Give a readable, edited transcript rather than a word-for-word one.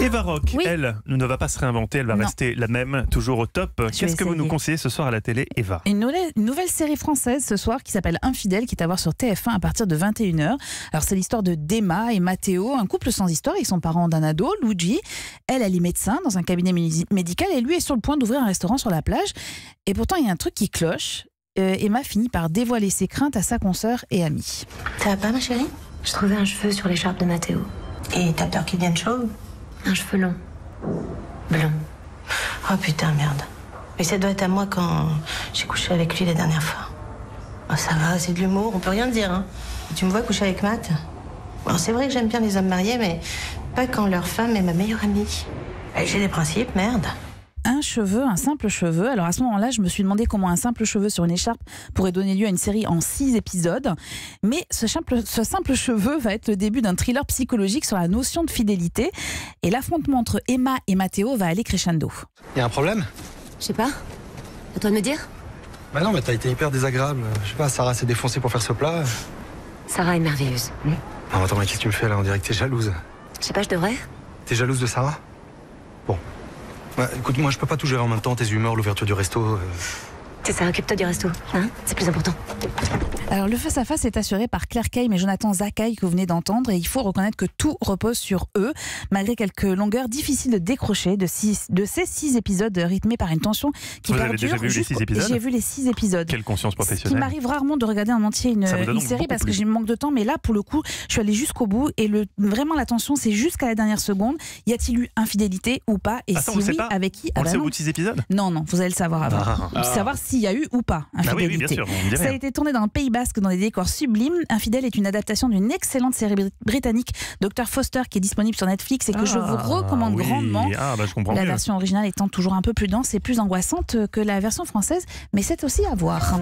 Eva Rock, Oui. elle, ne va pas se réinventer, elle va rester la même, toujours au top. Qu'est-ce que vous nous conseillez ce soir à la télé, Eva? Une nouvelle série française ce soir qui s'appelle Infidèle, qui est à voir sur TF1 à partir de 21h. Alors c'est l'histoire de Dema et Matteo, un couple sans histoire. Ils sont parents d'un ado, Luigi. Elle est médecin dans un cabinet médical et lui est sur le point d'ouvrir un restaurant sur la plage. Et pourtant il y a un truc qui cloche. Emma finit par dévoiler ses craintes à sa consoeur et amie. Ça va pas, ma chérie? Je trouvais un cheveu sur l'écharpe de Matteo. Et t'as peur qu'il vienne chauve? Un cheveu long. Blond. Oh putain, merde. Mais ça doit être à moi quand j'ai couché avec lui la dernière fois. Oh, ça va, c'est de l'humour, on peut rien dire, hein. Tu me vois coucher avec Matt? Bon, c'est vrai que j'aime bien les hommes mariés, mais pas quand leur femme est ma meilleure amie. J'ai des principes, merde. Un simple cheveu. Alors à ce moment-là, je me suis demandé comment un simple cheveu sur une écharpe pourrait donner lieu à une série en 6 épisodes. Mais ce simple cheveu va être le début d'un thriller psychologique sur la notion de fidélité. Et l'affrontement entre Emma et Matteo va aller crescendo. Y a un problème? Je sais pas. À toi de me dire. Bah non, mais t'as été hyper désagréable. Je sais pas, Sarah s'est défoncée pour faire ce plat. Sarah est merveilleuse. Non, attends, mais qu'est-ce que tu me fais là? On dirait que t'es jalouse. Je sais pas, je devrais. T'es jalouse de Sarah? Bon. Ouais, écoute, moi je peux pas tout gérer en même temps, tes humeurs, l'ouverture du resto. C'est ça, occupe-toi du resto. Hein, c'est plus important. Alors le face-à-face est assuré par Claire Kay et Jonathan Zakaï que vous venez d'entendre, et il faut reconnaître que tout repose sur eux, malgré quelques longueurs difficiles de décrocher de ces 6 épisodes rythmés par une tension qui Vous perdure. avez déjà vu les 6 épisodes? J'ai vu les 6 épisodes. Quelle conscience Ce qui professionnelle. m'arrive rarement de regarder en entier une série parce que j'ai manque de temps, mais là pour le coup je suis allée jusqu'au bout et vraiment la tension c'est jusqu'à la dernière seconde. Y a-t-il eu infidélité ou pas, et Attends, si on sait oui, pas. avec qui? On le sait au non. bout de 6 épisodes? Non, vous allez le savoir avant. Savoir s'il y a eu ou pas infidélité. Oui, bien sûr, on me dit Ça a rien. été tourné dans le Pays Basque dans des décors sublimes. Infidèle est une adaptation d'une excellente série britannique, Dr Foster, qui est disponible sur Netflix et que je vous recommande grandement. Je comprends La mieux. version originale étant toujours un peu plus dense et plus angoissante que la version française, mais c'est aussi à voir.